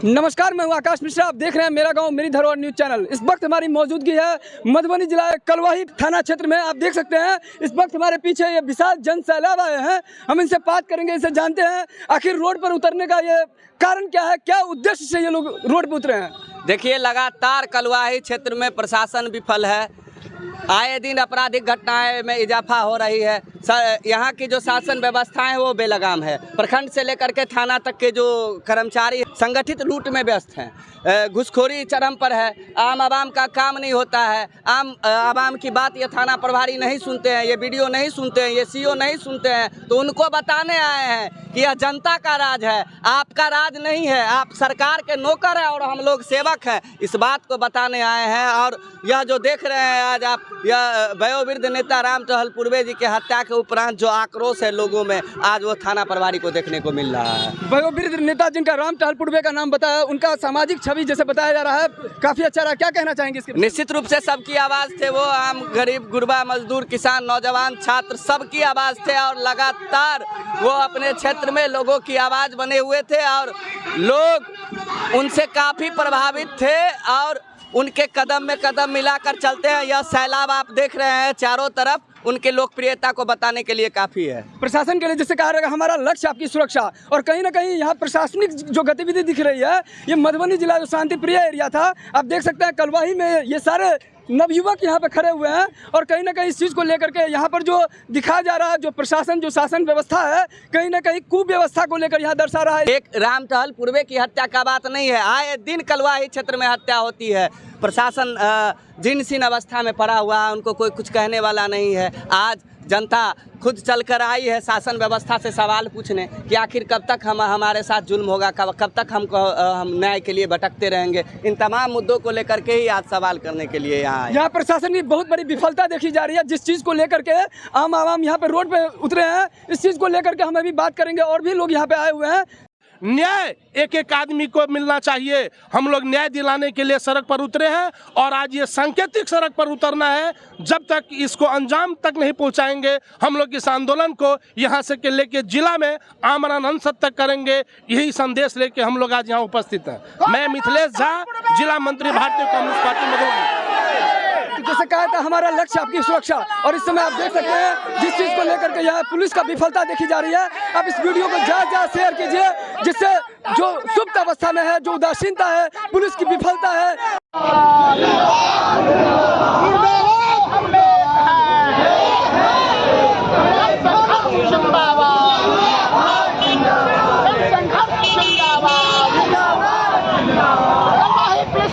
नमस्कार, मैं हूं आकाश मिश्रा। आप देख रहे हैं मेरा गांव मेरी धरोहर न्यूज़ चैनल। इस वक्त हमारी मौजूदगी है मधुबनी जिला कलवाही थाना क्षेत्र में। आप देख सकते हैं इस वक्त हमारे पीछे ये विशाल जन सैलाब आए हैं। हम इनसे बात करेंगे, इनसे जानते हैं आखिर रोड पर उतरने का ये कारण क्या है, क्या उद्देश्य से ये लोग रोड पर उतरे हैं। देखिए, लगातार कलवाही क्षेत्र में प्रशासन विफल है। आए दिन आपराधिक घटनाएं में इजाफा हो रही है। यहाँ की जो शासन व्यवस्था है वो बेलगाम है। प्रखंड से लेकर के थाना तक के जो कर्मचारी संगठित लूट में व्यस्त हैं। घुसखोरी चरम पर है। आम आवाम का काम नहीं होता है। आम आवाम की बात ये थाना प्रभारी नहीं सुनते हैं, ये बीडीओ नहीं सुनते हैं, ये सीओ नहीं सुनते हैं। तो उनको बताने आए हैं कि यह जनता का राज है, आपका राज नहीं है। आप सरकार के नौकर हैं और हम लोग सेवक हैं। इस बात को बताने आए हैं। और यह जो देख रहे हैं आज आप, यह वयोवृद्ध नेता राम टहल पूर्वे जी के हत्या के उपरांत जो आक्रोश है लोगों में, आज वो थाना प्रभारी को देखने को मिल रहा है। वयोवृद्ध नेता जिनका राम टहल पूर्वे का नाम बताया, उनका सामाजिक छवि जैसे बताया जा रहा है काफी अच्छा रहा। क्या कहना चाहेंगे इसके? निश्चित रूप से सबकी आवाज़ थे वो। आम गरीब गुरबा मजदूर किसान नौजवान छात्र सबकी आवाज़ थे और लगातार वो अपने क्षेत्र में लोगों की आवाज़ बने हुए थे और लोग उनसे काफ़ी प्रभावित थे और उनके कदम में कदम मिलाकर चलते हैं। यह सैलाब आप देख रहे हैं चारों तरफ, उनके लोकप्रियता को बताने के लिए काफ़ी है। प्रशासन के लिए जैसे कहा रहेगा हमारा लक्ष्य आपकी सुरक्षा, और कहीं ना कहीं यहाँ प्रशासनिक जो गतिविधि दिख रही है, ये मधुबनी जिला जो शांति प्रिय एरिया था, आप देख सकते हैं कलवाही में ये सारे नवयुवक यहाँ पे खड़े हुए हैं और कहीं ना कहीं इस चीज़ को लेकर के यहाँ पर जो दिखाया जा रहा है, जो प्रशासन जो शासन व्यवस्था है, कहीं ना कहीं कुव्यवस्था को लेकर यहाँ दर्शा रहा है। एक राम टहल पूर्वे की हत्या का बात नहीं है। आए दिन कलवाही क्षेत्र में हत्या होती है। प्रशासन जीर्ण अवस्था में पड़ा हुआ है, उनको कोई कुछ कहने वाला नहीं है। आज जनता खुद चलकर आई है शासन व्यवस्था से सवाल पूछने कि आखिर कब तक हमारे साथ जुल्म होगा, कब तक हम न्याय के लिए भटकते रहेंगे। इन तमाम मुद्दों को लेकर के ही आज सवाल करने के लिए यहाँ प्रशासन की बहुत बड़ी विफलता देखी जा रही है। जिस चीज़ को लेकर के आम आवाम यहाँ पे रोड पे उतरे हैं, इस चीज़ को लेकर के हम अभी बात करेंगे। और भी लोग यहाँ पे आए हुए हैं। न्याय एक एक आदमी को मिलना चाहिए। हम लोग न्याय दिलाने के लिए सड़क पर उतरे हैं और आज ये सांकेतिक सड़क पर उतरना है। जब तक इसको अंजाम तक नहीं पहुंचाएंगे, हम लोग इस आंदोलन को यहाँ से के लेके जिला में आमरण अनशन तक करेंगे। यही संदेश लेके हम लोग आज यहाँ उपस्थित हैं। मैं मिथिलेश झा, जिला मंत्री भारतीय कम्युनिस्ट पार्टी मधुबनी। जैसे कहा था हमारा लक्ष्य आपकी सुरक्षा, और इस समय आप देख सकते हैं जिस चीज़ को लेकर के यहाँ पुलिस का विफलता देखी जा रही है। आप इस वीडियो को ज़्यादा शेयर कीजिए, जिससे जो सुप्त अवस्था में है, जो उदासीनता है, पुलिस की विफलता है।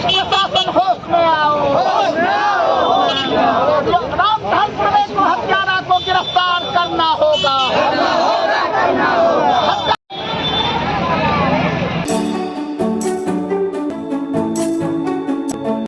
जिंदाबाद